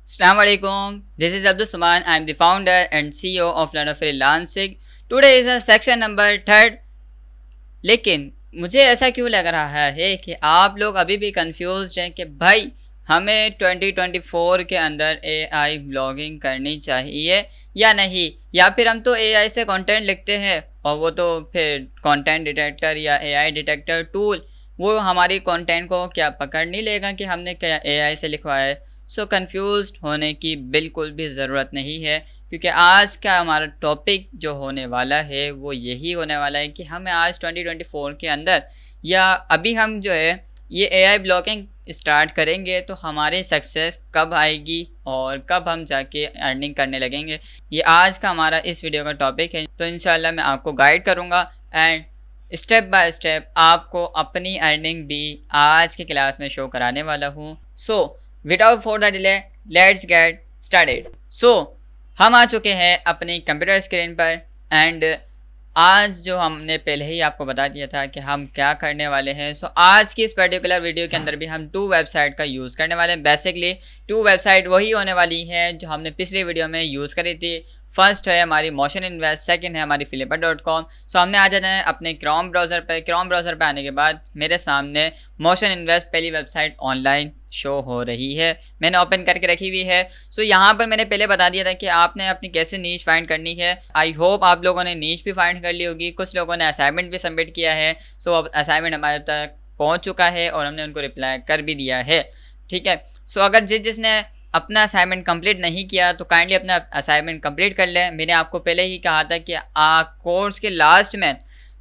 Assalamu alaikum. This is Abdul Saman. I am the founder and CEO of Learn Freelancing. Today is a section number 3rd. लेकिन मुझे ऐसा क्यों लग रहा है कि आप लोग अभी भी कंफ्यूज हैं कि भाई हमें 2024 के अंदर AI ब्लॉगिंग करनी चाहिए या नहीं, या फिर हम तो AI से कंटेंट लिखते हैं और वो तो फिर कंटेंट डिटेक्टर या AI डिटेक्टर टूल वो हमारी कंटेंट को क्या पकड़ नहीं लेगा कि हमने क्या AI से लिखवाया है। सो कंफ्यूज्ड होने की बिल्कुल भी ज़रूरत नहीं है, क्योंकि आज का हमारा टॉपिक जो होने वाला है वो यही होने वाला है कि हमें आज 2024 के अंदर या अभी हम जो है ये AI ब्लॉगिंग स्टार्ट करेंगे तो हमारी सक्सेस कब आएगी और कब हम जाके अर्निंग करने लगेंगे, ये आज का हमारा इस वीडियो का टॉपिक है। तो इंशाल्लाह मैं आपको गाइड करूँगा एंड स्टेप बाय स्टेप आपको अपनी अर्निंग भी आज की क्लास में शो कराने वाला हूँ। So without for the delay let's get started. So हम आ चुके हैं अपनी कंप्यूटर स्क्रीन पर एंड आज जो हमने पहले ही आपको बता दिया था कि हम क्या करने वाले हैं। सो आज की इस पर्टिकुलर वीडियो के अंदर भी हम 2 वेबसाइट का यूज़ करने वाले हैं। बेसिकली 2 वेबसाइट वही होने वाली है जो हमने पिछली वीडियो में यूज़ करी थी। फर्स्ट है हमारी मोशन इन्वेस्ट, सेकंड है हमारी flipper.com। सो हमने आ जाना है अपने क्रोम ब्राउज़र पे। क्रोम ब्राउज़र पे आने के बाद मेरे सामने मोशन इन्वेस्ट पहली वेबसाइट ऑनलाइन शो हो रही है, मैंने ओपन करके रखी हुई है। सो यहाँ पर मैंने पहले बता दिया था कि आपने अपनी कैसे नीश फाइंड करनी है। आई होप आप लोगों ने नीश भी फाइंड कर ली होगी, कुछ लोगों ने असाइनमेंट भी सबमिट किया है। सो अब असाइनमेंट हमारे तक पहुँच चुका है और हमने उनको रिप्लाई कर भी दिया है, ठीक है। सो अगर जिसने अपना असाइनमेंट कंप्लीट नहीं किया तो काइंडली अपना असाइनमेंट कंप्लीट कर लें। मैंने आपको पहले ही कहा था कि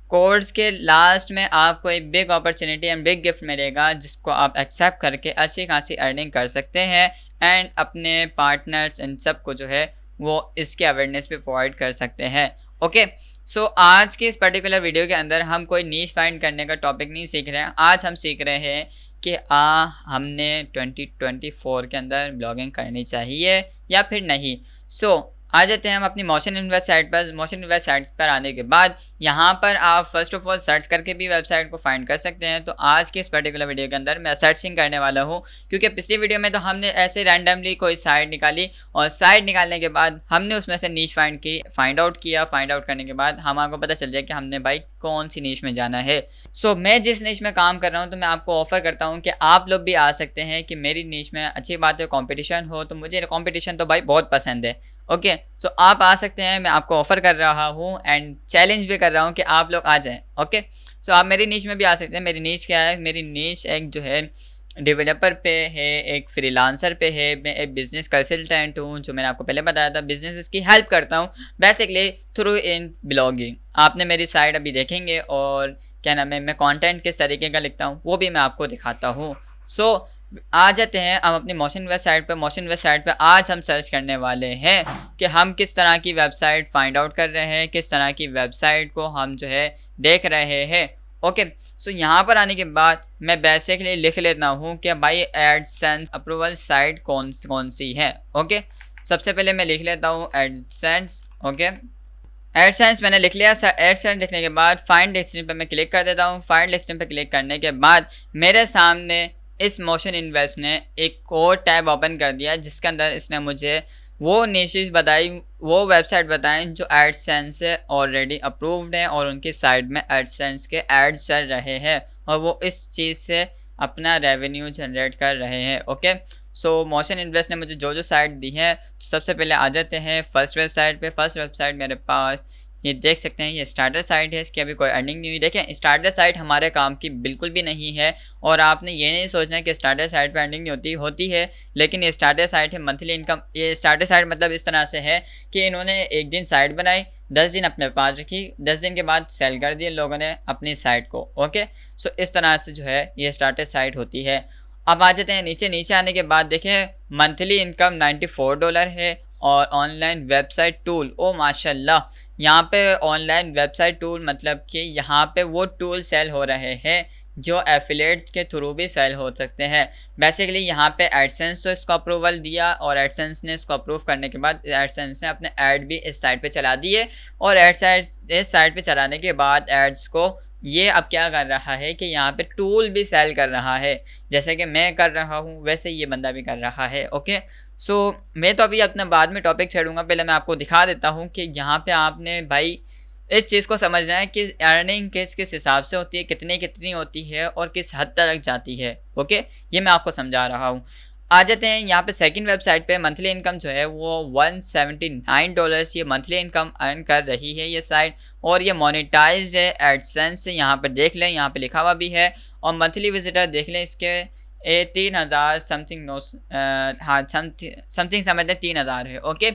कोर्स के लास्ट में आपको एक big opportunity and big gift मिलेगा जिसको आप एक्सेप्ट करके अच्छी खासी अर्निंग कर सकते हैं एंड अपने पार्टनर्स इन सब को जो है वो इसके अवेयरनेस पे प्रोवाइड कर सकते हैं। ओके, सो आज के इस पर्टिकुलर वीडियो के अंदर हम कोई नीश फाइंड करने का टॉपिक नहीं सीख रहे हैं। आज हम सीख रहे हैं कि हमने 2024 के अंदर ब्लॉगिंग करनी चाहिए या फिर नहीं। सो आ जाते हैं हम अपनी मोशन इन्वेस्ट साइट पर। मोशन इन्वेस्ट साइट पर आने के बाद यहाँ पर आप फर्स्ट ऑफ ऑल सर्च करके भी वेबसाइट को फाइंड कर सकते हैं। तो आज के इस पर्टिकुलर वीडियो के अंदर मैं सर्चिंग करने वाला हूँ, क्योंकि पिछली वीडियो में तो हमने ऐसे रैंडमली कोई साइट निकाली और साइट निकालने के बाद हमने उसमें से नीश फाइंड आउट किया। फाइंड आउट करने के बाद हमको पता चल जाए कि हमने भाई कौन सी नीश में जाना है। सो मैं जिस नीश में काम कर रहा हूँ तो मैं आपको ऑफर करता हूँ कि आप लोग भी आ सकते हैं कि मेरी नीश में अच्छी बात है कॉम्पिटिशन हो, तो मुझे कॉम्पिटिशन तो भाई बहुत पसंद है। ओके, सो आप आ सकते हैं, मैं आपको ऑफ़र कर रहा हूँ एंड चैलेंज भी कर रहा हूँ कि आप लोग आ जाएं। ओके, सो आप मेरी नीश में भी आ सकते हैं। मेरी नीश क्या है? मेरी नीश एक जो है डेवलपर पे है, एक फ्रीलांसर पे है, मैं एक बिज़नेस कंसल्टेंट हूँ जो मैंने आपको पहले बताया था, बिजनेस की हेल्प करता हूँ बेसिकली थ्रू इन ब्लॉगिंग। आपने मेरी साइट अभी देखेंगे और क्या नाम है, मैं कंटेंट किस तरीके का लिखता हूँ वो भी मैं आपको दिखाता हूँ। सो आ जाते हैं हम अपनी मोशन इन्वेस्ट साइट पर। मोशन इन्वेस्ट साइट पर आज हम सर्च करने वाले हैं कि हम किस तरह की वेबसाइट फाइंड आउट कर रहे हैं, किस तरह की वेबसाइट को हम जो है देख रहे हैं। ओके, सो यहाँ पर आने के बाद मैं बेसिकली लिख लेता हूँ कि भाई एडसेंस अप्रूवल साइट कौन सी है। ओके, सबसे पहले मैं लिख लेता हूँ एडसेंस। ओके, एडसेंस मैंने लिख लिया। एडसेंस लिखने के बाद फाइंड लिस्टिंग पर मैं क्लिक कर देता हूँ। फाइंड लिस्टिंग पर क्लिक करने के बाद मेरे सामने इस मोशन इन्वेस्ट ने एक और टैब ओपन कर दिया जिसके अंदर इसने मुझे वो निशेस बताई, वो वेबसाइट बताएं जो एडसेंस से ऑलरेडी अप्रूव्ड है और उनकी साइट में एडसेंस के एड्स चल रहे हैं और वो इस चीज़ से अपना रेवेन्यू जनरेट कर रहे हैं। ओके, सो मोशन इन्वेस्ट ने मुझे जो साइट दी है, तो सबसे पहले आ जाते हैं फर्स्ट वेबसाइट पे। फर्स्ट वेबसाइट मेरे पास ये देख सकते हैं, ये स्टार्टर साइट है, इसकी अभी कोई अर्निंग नहीं हुई। देखें, स्टार्टर साइट हमारे काम की बिल्कुल भी नहीं है और आपने ये नहीं सोचना कि स्टार्टर साइट पे अर्निंग नहीं होती है, लेकिन ये स्टार्टर साइट है मंथली इनकम। ये स्टार्टर साइट मतलब इस तरह से है कि इन्होंने एक दिन साइट बनाई, 10 दिन अपने पास रखी, 10 दिन के बाद सेल कर दिए लोगों ने अपनी साइट को। ओके, सो इस तरह से जो है ये स्टार्टर साइट होती है। अब आ जाते हैं नीचे आने के बाद देखें मंथली इनकम $94 है और ऑनलाइन वेबसाइट टूल, ओ माशाल्लाह, यहाँ पे ऑनलाइन वेबसाइट टूल मतलब कि यहाँ पे वो टूल सेल हो रहे हैं जो एफिलिएट के थ्रू भी सेल हो सकते हैं। बेसिकली यहाँ पे एडसेंस तो इसको अप्रूवल दिया और एडसेंस ने इसको अप्रूव करने के बाद एडसेंस ने अपने ऐड भी इस साइट पे चला दिए और इस साइट पे चलाने के बाद एड्स को ये अब क्या कर रहा है कि यहाँ पे टूल भी सेल कर रहा है, जैसे कि मैं कर रहा हूँ वैसे ये बंदा भी कर रहा है। ओके, सो मैं तो अभी अपना बाद में टॉपिक छेड़ूंगा, पहले मैं आपको दिखा देता हूँ कि यहाँ पे आपने भाई इस चीज़ को समझना है कि अर्निंग किस किस हिसाब से होती है, कितनी कितनी होती है और किस हद तक जाती है। ओके, ये मैं आपको समझा रहा हूँ। आ जाते हैं यहाँ पे सेकंड वेबसाइट पे। मंथली इनकम जो है वो $179 ये मंथली इनकम अर्न कर रही है ये साइट, और ये मोनेटाइज है एडसेंस से। यहाँ पे देख लें, यहाँ पे लिखा हुआ भी है। और मंथली विजिटर देख लें इसके 3000 समथिंग, हाँ समथिंग समझ लें 3000 है। ओके,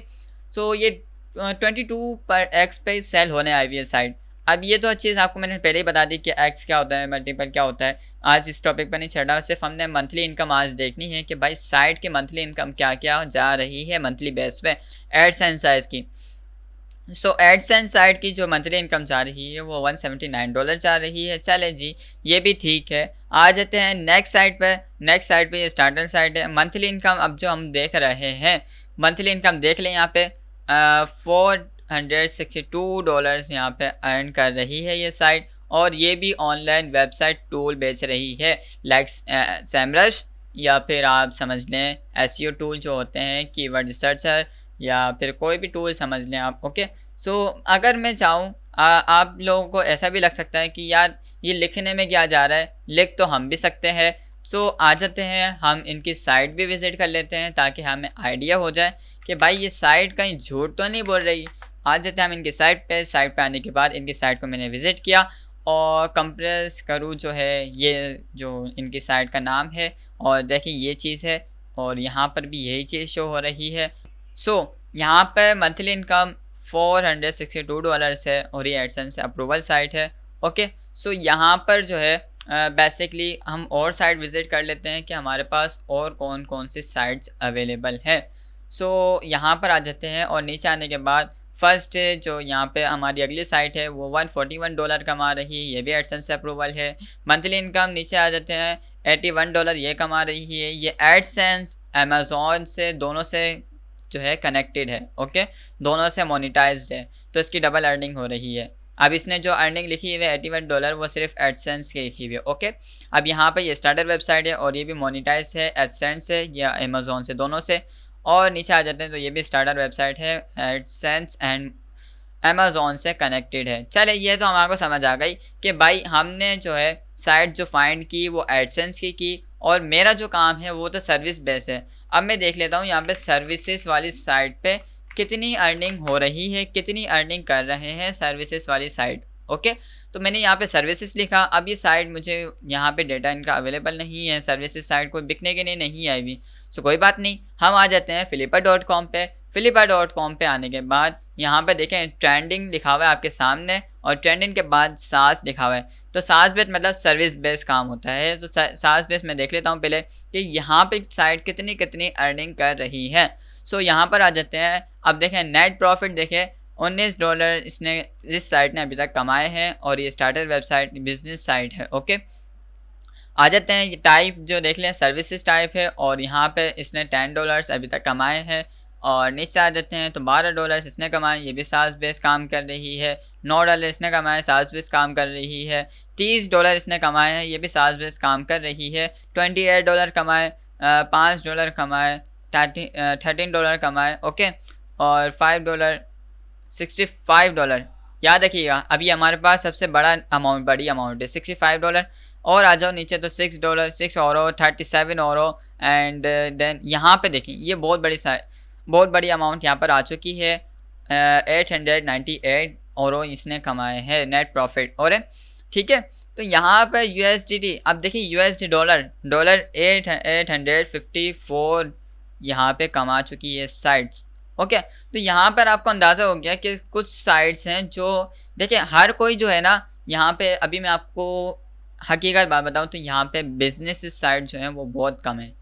सो ये 22x पे सेल होने आई हुई है साइट। अब ये तो चीज़ आपको मैंने पहले ही बता दी कि एक्स क्या होता है, मल्टीपल क्या होता है। आज इस टॉपिक पर नहीं चढ़ा, सिर्फ हमने मंथली इनकम आज देखनी है कि भाई साइट की मंथली इनकम क्या क्या जा रही है मंथली बेस पे एडसेंस साइज की। सो एडसेंस साइट की जो मंथली इनकम जा रही है वो $179 जा रही है। चले जी, ये भी ठीक है। आ जाते हैं नेक्स्ट साइट पे। नेक्स्ट साइट पे ये स्टार्टर साइट है। मंथली इनकम अब जो हम देख रहे हैं, मंथली इनकम देख लें यहाँ पे $462 यहाँ पे अर्न कर रही है ये साइट, और ये भी ऑनलाइन वेबसाइट टूल बेच रही है, लाइक सेमरश या फिर आप समझ लें एसईओ टूल जो होते हैं, कीवर्ड रिसर्चर, या फिर कोई भी टूल समझ लें आप। ओके, सो अगर मैं चाहूँ आप लोगों को ऐसा भी लग सकता है कि यार ये लिखने में क्या जा रहा है, लिख तो हम भी सकते हैं। सो आ जाते हैं, हम इनकी साइट भी विज़िट कर लेते हैं ताकि हमें आइडिया हो जाए कि भाई ये साइट कहीं झूठ तो नहीं बोल रही। आ जाते हैं हम इनकी साइट पे। साइट पे आने के बाद इनकी साइट को मैंने विज़िट किया और कंप्रेस करूँ जो है, ये जो इनकी साइट का नाम है, और देखिए ये चीज़ है, और यहाँ पर भी यही चीज़ शो हो रही है। सो यहाँ पर मंथली इनकम $462 है, और ये एडसेंस अप्रूवल साइट है। ओके, सो यहाँ पर जो है बेसिकली हम और साइट विज़िट कर लेते हैं कि हमारे पास और कौन कौन सी साइट्स अवेलेबल हैं। सो यहाँ पर आ जाते हैं, और नीचे आने के बाद फर्स्ट जो यहाँ पे हमारी अगली साइट है वो $141 कमा रही है, ये भी एडसेंस से अप्रूवल है। मंथली इनकम नीचे आ जाते हैं $81 ये कमा रही है, ये एडसेंस अमेज़ॉन से दोनों से जो है कनेक्टेड है। ओके, दोनों से मोनेटाइज्ड है, तो इसकी डबल अर्निंग हो रही है। अब इसने जो अर्निंग लिखी हुई है $81 वो सिर्फ एडसेंस की लिखी हुई है। ओके, अब यहाँ पर ये स्टार्टर वेबसाइट है और ये भी मोनेटाइज है एडसेंस से या अमेज़ॉन से, दोनों से। और नीचे आ जाते हैं तो ये भी स्टार्टर वेबसाइट है, एडसेंस एंड अमेज़ॉन से कनेक्टेड है। चले, ये तो हमारे को समझ आ गई कि भाई हमने जो है साइट जो फाइंड की वो एडसेंस की, और मेरा जो काम है वो तो सर्विस बेस है। अब मैं देख लेता हूँ यहाँ पे सर्विसेज वाली साइट पे कितनी अर्निंग हो रही है, कितनी अर्निंग कर रहे हैं सर्विसेज वाली साइट। ओके, तो मैंने यहाँ पे सर्विसेज लिखा। अब ये साइट मुझे यहाँ पे डेटा इनका अवेलेबल नहीं है, सर्विसेज साइट को बिकने के लिए नहीं आई हुई। सो कोई बात नहीं, हम आ जाते हैं Flipper.com पे। Flipper.com पे आने के बाद यहाँ पे देखें ट्रेंडिंग लिखा हुआ है आपके सामने, और ट्रेंडिंग के बाद सास लिखा हुआ है। तो सास बेस मतलब सर्विस बेस काम होता है। तो सास बेस मैं देख लेता हूँ पहले कि यहाँ पे साइट कितनी कितनी अर्निंग कर रही है। सो यहाँ पर आ जाते हैं। अब देखें नेट प्रॉफिट देखें $19 इसने इस साइट ने अभी तक कमाए हैं, और ये स्टार्टर वेबसाइट बिजनेस साइट है। ओके, आ जाते हैं ये टाइप जो देख लें सर्विसेज टाइप है, और यहाँ पे इसने $10 अभी तक कमाए हैं। और नीचे आ जाते हैं तो $12 इसने कमाए, ये भी सास बेस काम कर रही है। $9 इसने कमाए, सास बेस काम कर रही है। $30 इसने कमाए हैं, ये भी सास बेस काम कर रही है। $28 कमाए, $5 कमाए, $13 कमाए। ओके, और $5 $65। याद रखिएगा अभी हमारे पास सबसे बड़ा अमाउंट, बड़ी अमाउंट है $65। और आ जाओ नीचे तो $6, 6 और 37 और, एंड देन यहाँ पे देखें ये बहुत बड़ी अमाउंट यहाँ पर आ चुकी है। 898 और इसने कमाए हैं नेट प्रॉफिट। और ठीक है, तो यहाँ पर USDT, अब देखिए USD डॉलर 854 यहाँ पे कमा चुकी है साइट्स। ओके, तो यहाँ पर आपको अंदाज़ा हो गया कि कुछ साइट्स हैं जो देखिए हर कोई जो है ना, यहाँ पे अभी मैं आपको हकीकत बात बताऊँ तो यहाँ पे बिजनेस साइट जो है वो बहुत कम है।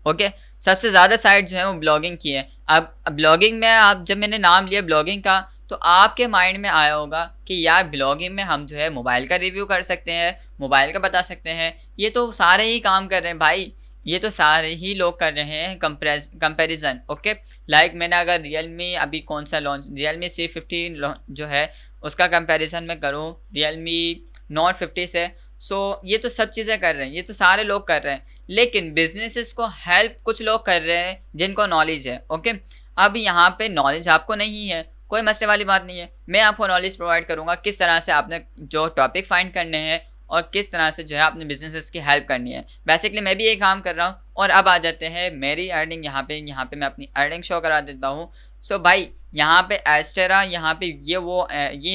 ओके, सबसे ज़्यादा साइट जो है वो ब्लॉगिंग की है। अब ब्लॉगिंग में आप जब मैंने नाम लिया ब्लॉगिंग का, तो आपके माइंड में आया होगा कि यार ब्लॉगिंग में हम जो है मोबाइल का रिव्यू कर सकते हैं, मोबाइल का बता सकते हैं, ये तो सारे ही काम कर रहे हैं भाई, ये तो सारे ही लोग कर रहे हैं कंपैरिजन। ओके, लाइक मैंने अगर रियलमी अभी कौन सा लॉन्च, रियलमी C50 जो है उसका कंपैरिजन मैं करूँ रियलमी नॉट 50 से। सो ये तो सब चीज़ें कर रहे हैं, ये तो सारे लोग कर रहे हैं, लेकिन बिजनेसेस को हेल्प कुछ लोग कर रहे हैं जिनको नॉलेज है। ओके, अब यहाँ पे नॉलेज आपको नहीं है, कोई मसले वाली बात नहीं है, मैं आपको नॉलेज प्रोवाइड करूँगा किस तरह से आपने जो टॉपिक फाइंड करने हैं और किस तरह से जो है अपने बिजनेसेस की हेल्प करनी है। बेसिकली मैं भी ये काम कर रहा हूँ। और अब आ जाते हैं मेरी अर्निंग। यहाँ पे मैं अपनी अर्निंग शो करा देता हूँ। सो भाई यहाँ पे एस्टेरा, यहाँ पे ये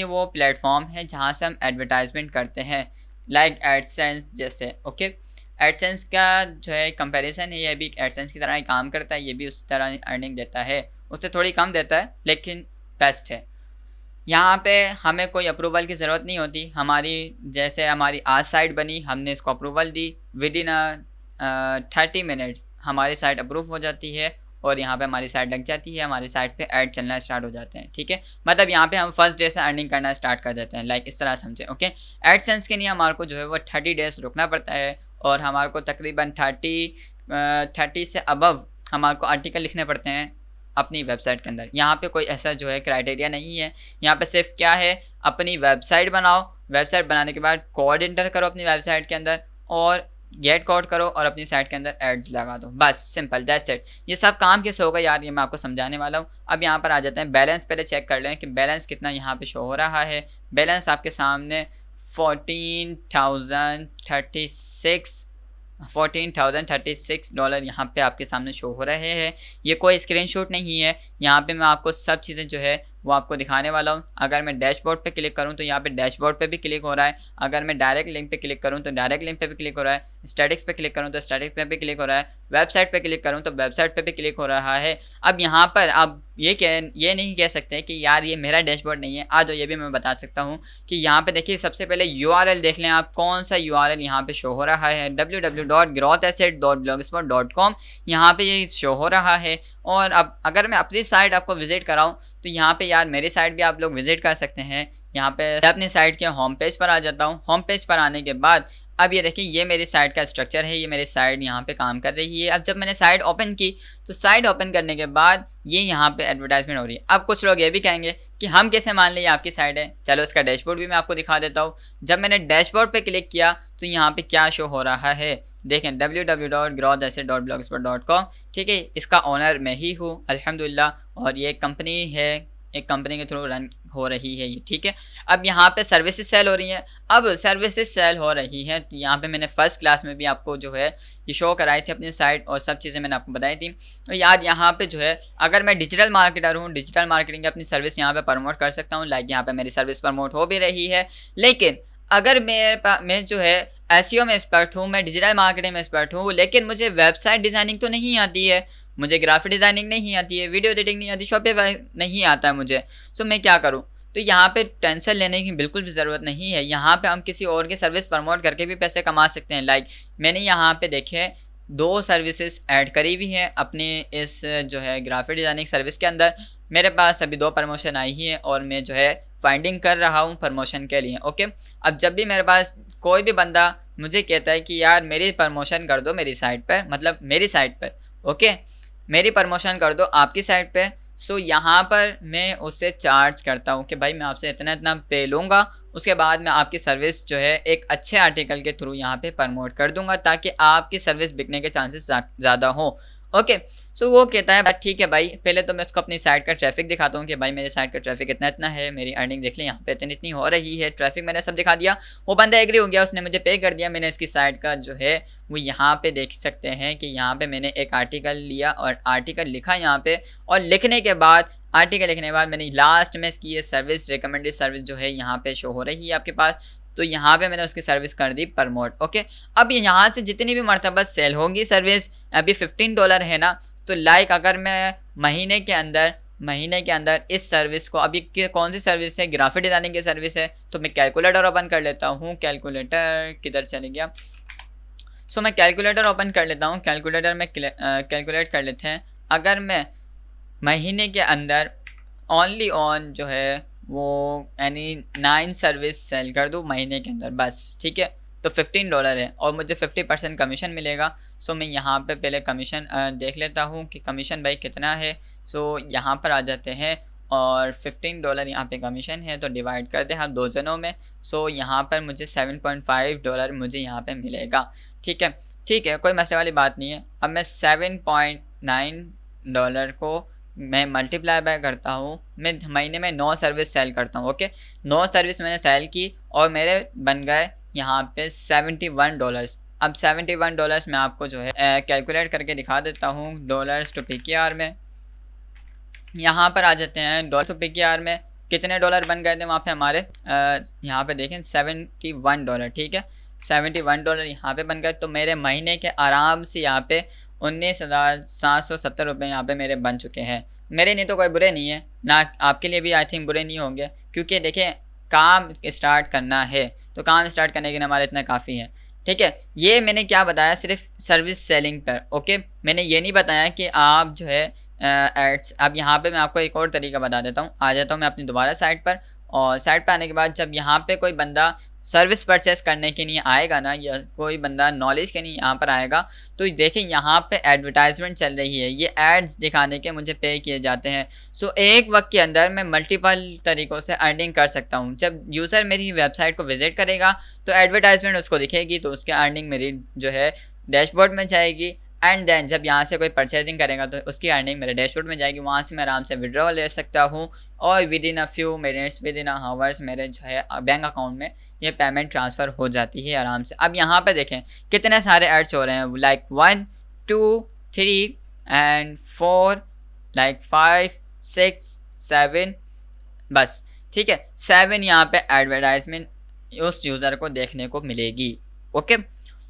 वो प्लेटफॉर्म है जहाँ से हम एडवर्टाइजमेंट करते हैं, लाइक एडसेंस जैसे। ओके, एडसेंस का जो है कंपैरिजन है, ये भी एडसेंस की तरह ही काम करता है, ये भी उस तरह अर्निंग देता है, उससे थोड़ी कम देता है लेकिन बेस्ट है। यहाँ पे हमें कोई अप्रूवल की ज़रूरत नहीं होती। जैसे हमारी आज साइट बनी, हमने इसको approval the, with in 30 minute हमारी साइट अप्रूव हो जाती है और यहाँ पे हमारी साइट लग जाती है, हमारी साइट पे ऐड चलना स्टार्ट हो जाते हैं। ठीक है, मतलब यहाँ पे हम फर्स्ट डे से अर्निंग करना स्टार्ट कर देते हैं, लाइक इस तरह समझे। ओके, एडसेंस के लिए हमारे को जो है वो 30 डेज़ रुकना पड़ता है और हमारे को तकरीबन 30 से अबव हमारे को आर्टिकल लिखने पड़ते हैं अपनी वेबसाइट के अंदर। यहाँ पे कोई ऐसा जो है क्राइटेरिया नहीं है, यहाँ पे सिर्फ क्या है, अपनी वेबसाइट बनाओ, वेबसाइट बनाने के बाद कोड इंटर करो अपनी वेबसाइट के अंदर और गेट कोड करो और अपनी साइट के अंदर एड्स लगा दो, बस सिंपल दैट्स इट। ये सब काम कैसे होगा यार, ये मैं आपको समझाने वाला हूँ। अब यहाँ पर आ जाते हैं बैलेंस। पहले चेक कर लें कि बैलेंस कितना यहाँ पे शो हो रहा है। बैलेंस आपके सामने $14,036 यहाँ पे आपके सामने शो हो रहे हैं। ये कोई स्क्रीनशॉट नहीं है, यहाँ पे मैं आपको सब चीज़ें जो है वो आपको दिखाने वाला हूँ। अगर मैं डैशबोर्ड पे क्लिक करूँ तो यहाँ पे डैशबोर्ड पे भी क्लिक हो रहा है, अगर मैं डायरेक्ट लिंक पे क्लिक करूँ तो डायरेक्ट लिंक पे भी क्लिक हो रहा है, स्टैटिक्स पे क्लिक करूँ तो स्टैटिक्स पे भी क्लिक हो रहा है, वेबसाइट पे क्लिक करूँ तो वेबसाइट पे भी क्लिक हो रहा है। अब यहाँ पर आप ये नहीं कह सकते कि यार ये मेरा डैशबोर्ड नहीं है। आ जाओ, ये भी मैं बता सकता हूँ कि यहाँ पे देखिए, सबसे पहले URL देख लें आप, कौन सा URL यहाँ पे शो हो रहा है, www.growthasset.blogspot.com यहाँ पे ये शो हो रहा है। और अब अगर मैं अपनी साइट आपको विजिट कराऊँ तो यहाँ पे यार मेरी साइट भी आप लोग विजिट कर सकते हैं। यहाँ पे अपनी साइट के होम पेज पर आ जाता हूँ। होम पेज पर आने के बाद अब ये देखिए, ये मेरी साइट का स्ट्रक्चर है, ये मेरी साइट यहाँ पे काम कर रही है। अब जब मैंने साइट ओपन की तो साइट ओपन करने के बाद ये यहाँ पे एडवर्टाइजमेंट हो रही है। अब कुछ लोग ये भी कहेंगे कि हम कैसे मान लें ये आपकी साइट है। चलो इसका डैशबोर्ड भी मैं आपको दिखा देता हूँ। जब मैंने डैशबोर्ड पे क्लिक किया तो यहाँ पे क्या शो हो रहा है, देखें www.growthasset.blogspot.com। ठीक है, इसका ओनर मैं ही हूँ अल्हम्दुलिल्लाह, और ये कंपनी है, एक कंपनी के थ्रू रन हो रही है ये। ठीक है, अब यहाँ पे सर्विसेज सेल हो रही हैं। अब सर्विसेज सेल हो रही हैं तो यहाँ पे मैंने फर्स्ट क्लास में भी आपको जो है ये शो कराई थी अपनी साइट और सब चीज़ें मैंने आपको बताई थी। तो यार यहाँ पे जो है, अगर मैं डिजिटल मार्केटर हूँ, डिजिटल मार्केटिंग की अपनी सर्विस यहाँ पे प्रमोट कर सकता हूँ, लाइक यहाँ पे मेरी सर्विस प्रमोट हो भी रही है। लेकिन अगर मैं जो है SEO में एक्सपर्ट हूँ, मैं डिजिटल मार्केटिंग में एक्सपर्ट हूँ, लेकिन मुझे वेबसाइट डिज़ाइनिंग तो नहीं आती है, मुझे ग्राफिक डिज़ाइनिंग नहीं आती है, वीडियो एडिटिंग नहीं आती, शॉपिफाई नहीं आता है मुझे, सो मैं क्या करूँ। तो यहाँ पे टेंशन लेने की बिल्कुल भी ज़रूरत नहीं है। यहाँ पे हम किसी और की सर्विस प्रमोट करके भी पैसे कमा सकते हैं। लाइक मैंने यहाँ पे देखे 2 सर्विसेज ऐड करी हुई हैं अपने इस जो है ग्राफिक डिज़ाइनिंग सर्विस के अंदर। मेरे पास अभी 2 प्रमोशन आई ही हैं और मैं जो है फाइंडिंग कर रहा हूँ प्रमोशन के लिए। ओके, अब जब भी मेरे पास कोई भी बंदा मुझे कहता है कि यार मेरी प्रमोशन कर दो मेरी साइट पर, मतलब मेरी साइट पर, ओके मेरी प्रमोशन कर दो आपकी साइट पे, सो यहाँ पर मैं उससे चार्ज करता हूँ कि भाई मैं आपसे इतना इतना पे लूँगा, उसके बाद मैं आपकी सर्विस जो है एक अच्छे आर्टिकल के थ्रू यहाँ पे प्रमोट कर दूँगा ताकि आपकी सर्विस बिकने के चांसेस ज़्यादा हो। ओके, सो वो कहता है ठीक है भाई, पहले तो मैं उसको अपनी साइट का ट्रैफिक दिखाता हूँ कि भाई मेरी साइट का ट्रैफिक इतना इतना है, मेरी अर्निंग देख लें यहाँ पे इतनी इतनी हो रही है, ट्रैफिक मैंने सब दिखा दिया। वो बंदा एग्री हो गया, उसने मुझे पे कर दिया। मैंने इसकी साइट का जो है वो यहाँ पे देख सकते हैं कि यहाँ पे मैंने एक आर्टिकल लिया और आर्टिकल लिखा यहाँ पे, और लिखने के बाद आर्टिकल लिखने के बाद मैंने लास्ट में इसकी ये सर्विस रिकमेंडेड सर्विस जो है यहाँ पे शो हो रही है आपके पास, तो यहाँ पे मैंने उसकी सर्विस कर दी प्रमोट। ओके, अब यहाँ से जितनी भी मरतबा सेल होंगी सर्विस, अभी $15 है ना, तो लाइक अगर मैं महीने के अंदर इस सर्विस को, अभी कौन सी सर्विस है, ग्राफिक डिज़ाइनिंग की सर्विस है, तो मैं कैलकुलेटर ओपन कर लेता हूँ। कैलकुलेटर किधर चले गया, सो मैं कैलकुलेटर ओपन कर लेता हूँ। कैलकुलेटर में कैलकुलेट कर लेते हैं। अगर मैं महीने के अंदर ओनली ऑन जो है वो यानी 9 सर्विस सेल कर दूँ महीने के अंदर बस, ठीक है, तो $15 है और मुझे 50% कमीशन मिलेगा। सो मैं यहाँ पे पहले कमीशन देख लेता हूँ कि कमीशन भाई कितना है। सो यहाँ पर आ जाते हैं और $15 यहाँ पे कमीशन है, तो डिवाइड कर दे हम 2 जनों में। सो यहाँ पर मुझे $7.5 मुझे यहाँ पे मिलेगा। ठीक है, ठीक है, कोई मसले वाली बात नहीं है। अब मैं $7.9 को मैं मल्टीप्लाई बाय करता हूँ, मैं महीने में 9 सर्विस सेल करता हूँ। ओके, 9 सर्विस मैंने सेल की और मेरे बन गए यहाँ पे $71। अब $71 मैं आपको जो है कैलकुलेट करके दिखा देता हूँ डॉलर्स टू PKR में। यहाँ पर आ जाते हैं डॉलर टू PKR में कितने डॉलर बन गए थे वहाँ पे हमारे, यहाँ पे देखें $71। ठीक है, $71 यहाँ पे बन गए। तो मेरे महीने के आराम से यहाँ पे 19,770 रुपये यहाँ पे मेरे बन चुके हैं। मेरे लिए तो कोई बुरे नहीं है ना, आपके लिए भी आई थिंक बुरे नहीं होंगे, क्योंकि देखें काम स्टार्ट करना है तो काम स्टार्ट करने के लिए हमारे इतना काफ़ी है। ठीक है, ये मैंने क्या बताया सिर्फ सर्विस सेलिंग पर। ओके, मैंने ये नहीं बताया कि आप जो है एड्स। अब यहाँ पे मैं आपको एक और तरीका बता देता हूँ। आ जाता हूँ मैं अपनी दोबारा साइट पर, और साइट पर आने के बाद जब यहाँ पे कोई बंदा सर्विस परचेस करने के लिए आएगा ना, या कोई बंदा नॉलेज के लिए यहाँ पर आएगा, तो देखें यहाँ पे एडवर्टाइजमेंट चल रही है, ये एड्स दिखाने के मुझे पे किए जाते हैं। सो एक वक्त के अंदर मैं मल्टीपल तरीक़ों से अर्निंग कर सकता हूँ। जब यूज़र मेरी वेबसाइट को विज़िट करेगा तो एडवर्टाइजमेंट उसको दिखेगी, तो उसकी अर्निंग मेरी जो है डैशबोर्ड में जाएगी। एंड देन जब यहाँ से कोई परचेजिंग करेगा तो उसकी अर्निंग मेरे डैशबोर्ड में जाएगी, वहाँ से मैं आराम से विड्रॉ ले सकता हूँ, और with in a few minutes, with in a hours मेरे जो है बैंक अकाउंट में ये पेमेंट ट्रांसफ़र हो जाती है आराम से। अब यहाँ पे देखें कितने सारे एड्स हो रहे हैं, लाइक 1 2 3 एंड 4, लाइक 5 6 7, बस। ठीक है, 7 यहाँ पे एडवर्टाइजमेंट उस यूज़र को देखने को मिलेगी। ओके,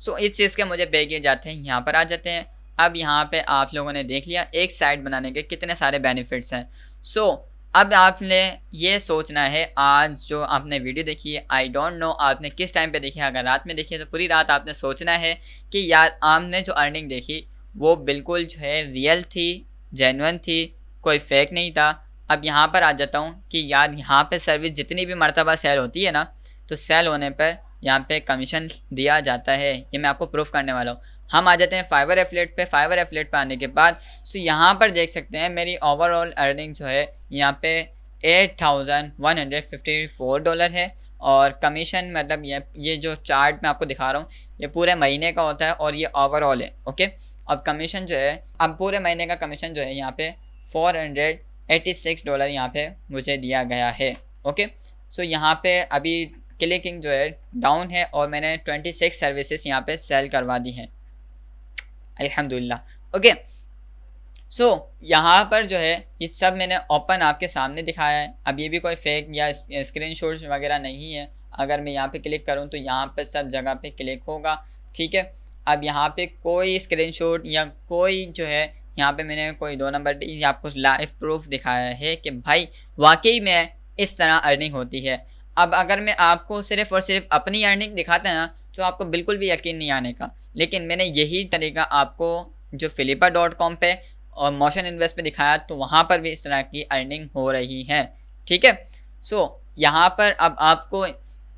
सो इस चीज़ के मुझे पे किए जाते हैं। यहाँ पर आ जाते हैं। अब यहाँ पे आप लोगों ने देख लिया एक साइट बनाने के कितने सारे बेनिफिट्स हैं। सो अब आपने ये सोचना है, आज जो आपने वीडियो देखी है, आई डोंट नो आपने किस टाइम पे देखी है। अगर रात में देखी है तो पूरी रात आपने सोचना है कि यार आपने जो अर्निंग देखी वो बिल्कुल जो है रियल थी, जेन्युइन थी, कोई फेक नहीं था। अब यहाँ पर आ जाता हूँ कि यार यहाँ पे सर्विस जितनी भी मरतबा सेल होती है ना, तो सेल होने पर यहाँ पे कमीशन दिया जाता है। ये मैं आपको प्रूफ करने वाला हूँ। हम आ जाते हैं फाइवर एफिलिएट पे। फाइवर एफिलिएट पे आने के बाद सो यहाँ पर देख सकते हैं मेरी ओवरऑल अर्निंग जो है यहाँ पे $8,154 है, और कमीशन मतलब ये जो चार्ट मैं आपको दिखा रहा हूँ ये पूरे महीने का होता है और ये ओवरऑल है। ओके, अब कमीशन जो है, अब पूरे महीने का कमीशन जो है यहाँ पे $486 यहाँ पे मुझे दिया गया है। ओके, सो यहाँ पे अभी क्लिकिंग जो है डाउन है और मैंने 26 सर्विसेज यहाँ पे सेल करवा दी हैं, अल्हम्दुलिल्लाह। ओके, सो यहाँ पर जो है ये सब मैंने ओपन आपके सामने दिखाया है। अब ये भी कोई फेक या स्क्रीनशॉट वगैरह नहीं है। अगर मैं यहाँ पे क्लिक करूँ तो यहाँ पे सब जगह पे क्लिक होगा। ठीक है, अब यहाँ पे कोई स्क्रीनशॉट या कोई जो है यहाँ पे मैंने कोई 2 नंबर डी आपको लाइव प्रूफ दिखाया है कि भाई वाकई में इस तरह अर्निंग होती है। अब अगर मैं आपको सिर्फ़ और सिर्फ अपनी अर्निंग दिखाता ना तो आपको बिल्कुल भी यकीन नहीं आने का, लेकिन मैंने यही तरीका आपको जो Flippa.com पे और मोशन इन्वेस्ट पे दिखाया तो वहाँ पर भी इस तरह की अर्निंग हो रही है। ठीक है, सो यहाँ पर अब आपको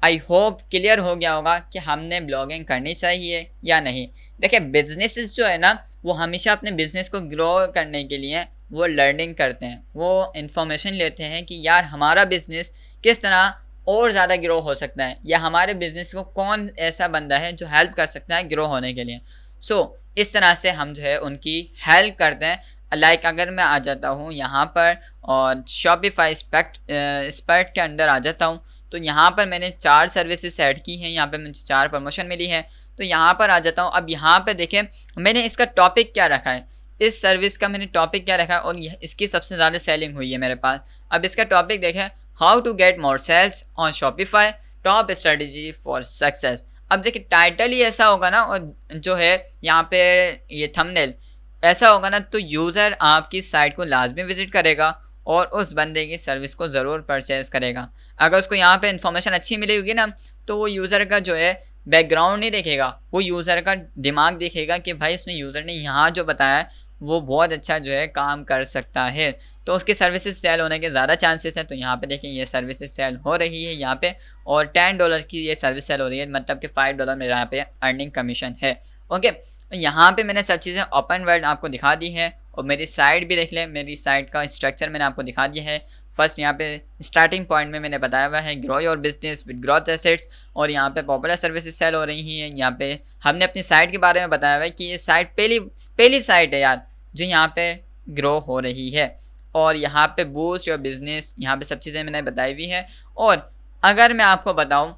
आई होप क्लियर हो गया होगा कि हमने ब्लॉगिंग करनी चाहिए या नहीं। देखिए बिजनेसेस जो है ना वो हमेशा अपने बिज़नेस को ग्रो करने के लिए वो लर्निंग करते हैं, वो इन्फॉर्मेशन लेते हैं कि यार हमारा बिज़नेस किस तरह और ज़्यादा ग्रो हो सकता है, या हमारे बिज़नेस को कौन ऐसा बंदा है जो हेल्प कर सकता है ग्रो होने के लिए। सो इस तरह से हम जो है उनकी हेल्प करते हैं। लाइक अगर मैं आ जाता हूँ यहाँ पर और शॉपिफाई एक्सपर्ट के अंदर आ जाता हूँ तो यहाँ पर मैंने 4 सर्विसेज ऐड की हैं, यहाँ पे मुझे 4 प्रमोशन मिली है। तो यहाँ पर आ जाता हूँ। अब यहाँ पर देखें मैंने इसका टॉपिक क्या रखा है, इस सर्विस का मैंने टॉपिक क्या रखा है और इसकी सबसे ज़्यादा सेलिंग हुई है मेरे पास। अब इसका टॉपिक देखें, how to get more sales on Shopify, top strategy for success. अब देखिए टाइटल ही ऐसा होगा ना, और जो है यहाँ पे ये थंबनेल ऐसा होगा ना, तो यूज़र आपकी साइट को लाजमी विज़िट करेगा और उस बंदे की सर्विस को ज़रूर परचेज़ करेगा। अगर उसको यहाँ पे इन्फॉर्मेशन अच्छी मिली होगी ना तो वो यूज़र का जो है बैकग्राउंड नहीं देखेगा, वो यूज़र का दिमाग देखेगा कि भाई उसने यूज़र ने यहाँ जो बताया है वो बहुत अच्छा जो है काम कर सकता है, तो उसकी सर्विसेज सेल होने के ज़्यादा चांसेस हैं। तो यहाँ पे देखें ये सर्विसेज सेल हो रही है यहाँ पे, और $10 की ये सर्विस सेल हो रही है, मतलब कि $5 मेरे यहाँ पे अर्निंग कमीशन है। ओके, यहाँ पे मैंने सब चीज़ें ओपन वर्ल्ड आपको दिखा दी है, और मेरी साइट भी देख लें। मेरी साइट का स्ट्रक्चर मैंने आपको दिखा दिया है। फर्स्ट यहाँ पे स्टार्टिंग पॉइंट में मैंने बताया हुआ है grow your business with growth assets, और यहाँ पे पॉपुलर सर्विसेज सेल हो रही हैं। यहाँ पे हमने अपनी साइट के बारे में बताया हुआ है कि ये साइट पहली साइट है यार जो यहाँ पे ग्रो हो रही है, और यहाँ पे बूस्ट योर बिजनेस, यहाँ पे सब चीज़ें मैंने बताई हुई है। और अगर मैं आपको बताऊँ,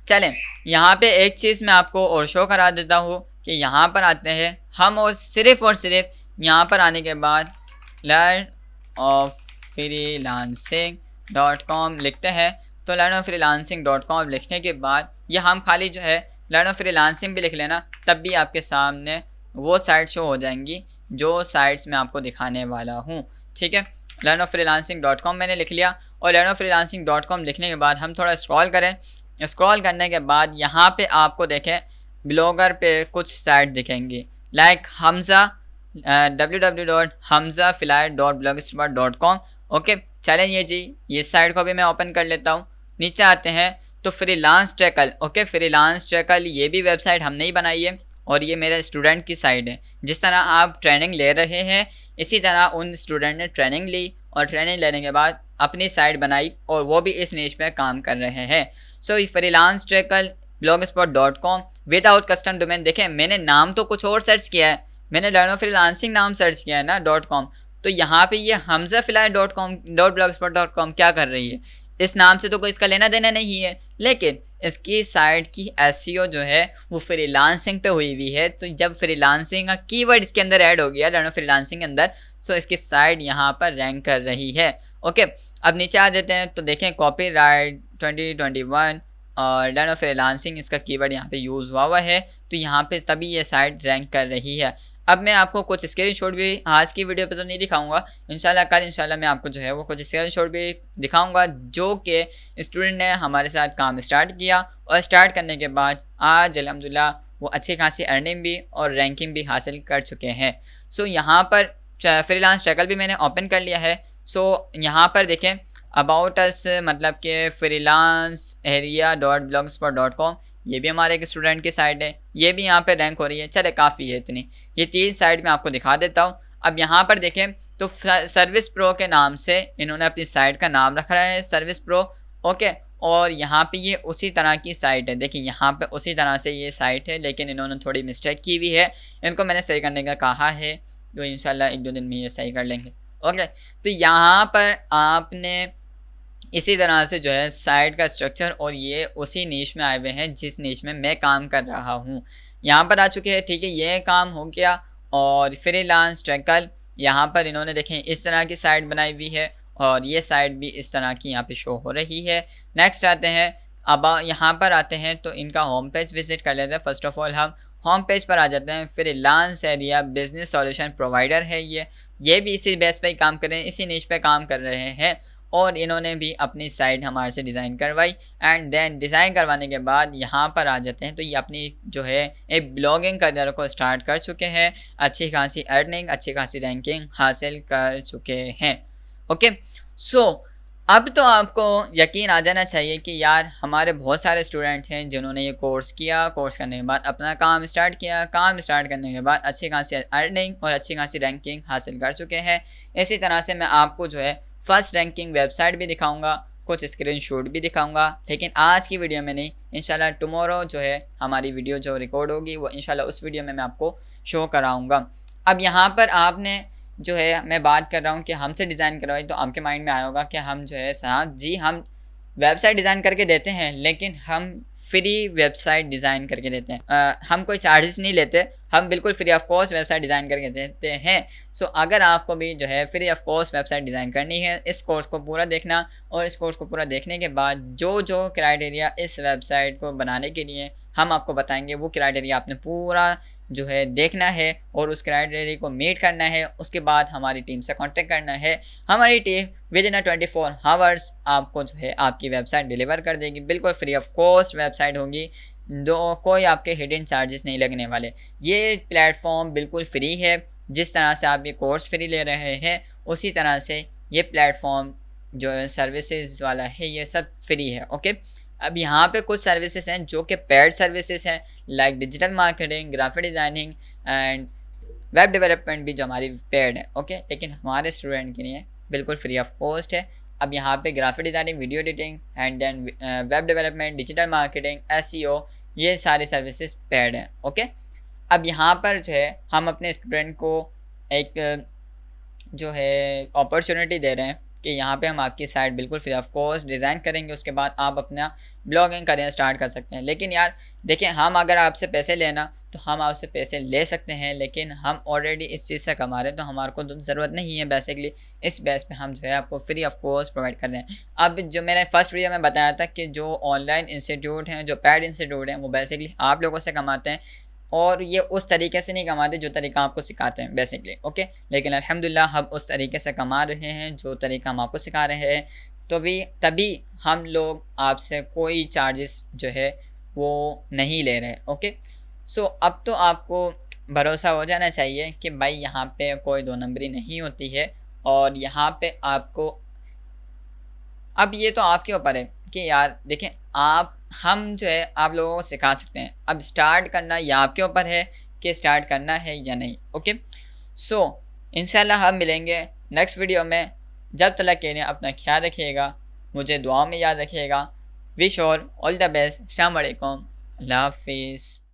चलें यहाँ पे एक चीज़ मैं आपको और शो करा देता हूँ कि यहाँ पर आते हैं हम और सिर्फ यहाँ पर आने के बाद learnofreelancing.com लिखते हैं। तो learnofreelancing.com लिखने के बाद ये हम खाली जो है learnofreelancing भी लिख लेना, तब भी आपके सामने वो साइट शो हो जाएंगी जो साइट्स मैं आपको दिखाने वाला हूँ। ठीक है, learnofreelancing.com मैंने लिख लिया, और learnofreelancing.com लिखने के बाद हम थोड़ा स्क्रॉल करें। स्क्रॉल करने के बाद यहाँ पे आपको देखें ब्लॉगर पे कुछ साइट दिखेंगी, लाइक हमजा www.hamzaaffiliate.blogspot.com। ओके, चलें ये साइट को भी मैं ओपन कर लेता हूँ। नीचे आते हैं तो freelance tackle. Okay, freelance tackle ये भी वेबसाइट हमने ही बनाई है, और ये मेरे स्टूडेंट की साइट है। जिस तरह आप ट्रेनिंग ले रहे हैं इसी तरह उन स्टूडेंट ने ट्रेनिंग ली, और ट्रेनिंग लेने के बाद अपनी साइट बनाई, और वो भी इस नीश पे काम कर रहे हैं। सो फ्रीलांस ट्रैकल blogspot.com विदाउट कस्टम डोमेन। देखें मैंने नाम तो कुछ और सर्च किया है, मैंने लर्न ऑफ फ्रीलांसिंग नाम सर्च किया है ना .com, तो यहाँ पे ये hamzaaffiliate.com क्या कर रही है, इस नाम से तो कोई इसका लेना देना नहीं है, लेकिन इसकी साइट की SEO जो है वो फ्रीलांसिंग पे हुई हुई है। तो जब फ्रीलांसिंग का कीवर्ड इसके अंदर ऐड हो गया लर्न ऑफ फ्रीलांसिंग के अंदर, सो इसकी साइट यहाँ पर रैंक कर रही है। ओके, अब नीचे आ जाते हैं तो देखें कॉपीराइट 2021 और लर्न ऑफ फ्रीलांसिंग इसका कीवर्ड यहाँ पे यूज़ हुआ है, तो यहाँ पे तभी ये साइट रैंक कर रही है। अब मैं आपको कुछ स्क्रीनशॉट भी आज की वीडियो पे तो नहीं दिखाऊंगा, इंशाल्लाह कल इंशाल्लाह मैं आपको जो है वो कुछ स्क्रीनशॉट भी दिखाऊंगा जो कि स्टूडेंट ने हमारे साथ काम स्टार्ट किया, और स्टार्ट करने के बाद आज अल्हम्दुलिल्लाह वो अच्छी खासी अर्निंग भी और रैंकिंग भी हासिल कर चुके हैं। सो यहाँ पर फ्रीलांस ट्रैकल भी मैंने ओपन कर लिया है। सो यहाँ पर देखें अबाउट अस, मतलब कि freelancearea.blogspot.com ये भी हमारे एक स्टूडेंट की साइट है, ये भी यहाँ पे रैंक हो रही है। चले काफ़ी है इतनी, ये 3 साइट मैं आपको दिखा देता हूँ। अब यहाँ पर देखें तो सर्विस प्रो के नाम से इन्होंने अपनी साइट का नाम रखा है, सर्विस प्रो। ओके, और यहाँ पे ये उसी तरह की साइट है। देखिए यहाँ पे उसी तरह से ये साइट है, लेकिन इन्होंने थोड़ी मिस्टेक की हुई है, इनको मैंने सही करने का कहा है, तो इंशाल्लाह 1-2 दिन में ये सही कर लेंगे। ओके, तो यहाँ पर आपने इसी तरह से जो है साइट का स्ट्रक्चर, और ये उसी नीश में आए हुए हैं जिस नीश में मैं काम कर रहा हूँ। यहाँ पर आ चुके हैं। ठीक है, ये काम हो गया। और फ्रीलांस ट्रैकल यहाँ पर इन्होंने देखें इस तरह की साइट बनाई हुई है, और ये साइट भी इस तरह की यहाँ पे शो हो रही है। नेक्स्ट आते हैं, अब यहाँ पर आते हैं तो इनका होम पेज विजिट कर लेते हैं। फर्स्ट ऑफ ऑल हम होम पेज पर आ जाते हैं। Freelance area business solution provider है ये भी इसी बेस पे ही काम कर रहे हैं, इसी नीश पे काम कर रहे हैं, और इन्होंने भी अपनी साइट हमारे से डिज़ाइन करवाई। एंड देन डिज़ाइन करवाने के बाद यहाँ पर आ जाते हैं तो ये अपनी जो है एक ब्लॉगिंग करियर को स्टार्ट कर चुके हैं, अच्छी खासी अर्निंग, अच्छी खासी रैंकिंग हासिल कर चुके हैं। ओके, सो अब तो आपको यकीन आ जाना चाहिए कि यार हमारे बहुत सारे स्टूडेंट हैं जिन्होंने ये कोर्स किया, कोर्स करने के बाद अपना काम स्टार्ट किया, काम स्टार्ट करने के बाद अच्छी खासी अर्निंग और अच्छी खासी रैंकिंग हासिल कर चुके हैं। इसी तरह से मैं आपको जो है फर्स्ट रैंकिंग वेबसाइट भी दिखाऊंगा, कुछ स्क्रीनशॉट भी दिखाऊंगा, लेकिन आज की वीडियो में नहीं, इंशाल्लाह टुमारो जो है हमारी वीडियो जो रिकॉर्ड होगी वो इंशाल्लाह उस वीडियो में मैं आपको शो कराऊंगा। अब यहाँ पर आपने जो है मैं बात कर रहा हूँ कि हमसे डिज़ाइन करवाई, तो आपके माइंड में आया होगा कि हम जो है साहब जी हम वेबसाइट डिज़ाइन करके देते हैं, लेकिन हम फ्री वेबसाइट डिज़ाइन करके देते हैं, हम कोई चार्जेस नहीं लेते, हम बिल्कुल free of cost website design करके देते हैं। सो अगर आपको भी जो है free of cost website design करनी है, इस कोर्स को पूरा देखना, और इस कोर्स को पूरा देखने के बाद जो जो क्राइटेरिया इस वेबसाइट को बनाने के लिए हम आपको बताएंगे, वो क्राइटेरिया आपने पूरा जो है देखना है और उस क्राइटेरिया को मीट करना है। उसके बाद हमारी टीम से कांटेक्ट करना है, हमारी टीम विद इन 24 आवर्स आपको जो है आपकी वेबसाइट डिलीवर कर देगी। बिल्कुल फ्री ऑफ कॉस्ट वेबसाइट होगी, कोई आपके हिडन चार्जेस नहीं लगने वाले। ये प्लेटफॉर्म बिल्कुल फ्री है, जिस तरह से आप ये कोर्स फ्री ले रहे हैं उसी तरह से ये प्लेटफॉर्म जो सर्विसेज वाला है ये सब फ्री है। ओके, अब यहाँ पे कुछ सर्विसेज हैं जो कि पेड सर्विसेज हैं, like digital marketing, graphic designing and web development भी जो हमारी पेड है, ओके, लेकिन हमारे स्टूडेंट के लिए बिल्कुल फ्री ऑफ कॉस्ट है। अब यहाँ पे graphic designing, video editing and then web development, digital marketing, SEO, ये सारी सर्विसेज पेड हैं, ओके। अब यहाँ पर जो है हम अपने स्टूडेंट को एक जो है अपॉर्चुनिटी दे रहे हैं कि यहाँ पे हम आपकी साइट बिल्कुल फ्री ऑफ कॉस्ट डिज़ाइन करेंगे, उसके बाद आप अपना ब्लॉगिंग करियर स्टार्ट कर सकते हैं। लेकिन यार देखिए, हम अगर आपसे पैसे लेना तो हम आपसे पैसे ले सकते हैं, लेकिन हम ऑलरेडी इस चीज़ से कमा रहे हैं तो हमारे को तो ज़रूरत नहीं है बेसिकली। इस बेस पे हम जो है आपको फ्री ऑफ कॉस्ट प्रोवाइड कर रहे हैं। अब जो मैंने फर्स्ट वीडियो में बताया था कि जो ऑनलाइन इंस्टीट्यूट हैं, जो पेड इंस्टीट्यूट हैं, वो बेसिकली आप लोगों से कमाते हैं और ये उस तरीके से नहीं कमाते जो तरीका आपको सिखाते हैं बेसिकली, ओके। लेकिन अल्हम्दुलिल्लाह हम उस तरीके से कमा रहे हैं जो तरीका हम आपको सिखा रहे हैं, तो भी तभी हम लोग आपसे कोई चार्जेस जो है वो नहीं ले रहे, ओके। सो अब तो आपको भरोसा हो जाना चाहिए कि भाई यहाँ पे कोई दो नंबरी नहीं होती है और यहाँ पे आपको, अब ये तो आपके ऊपर है कि यार देखें, आप हम जो है आप लोगों को सिखा सकते हैं। अब स्टार्ट करना या आपके ऊपर है कि स्टार्ट करना है या नहीं, ओके। सो इंशाल्लाह हम मिलेंगे नेक्स्ट वीडियो में। जब तक के लिए अपना ख्याल रखिएगा, मुझे दुआओं में याद रखिएगा। विश और ऑल द बेस्ट। अस्सलाम वालेकुम, अल्लाह हाफिज़।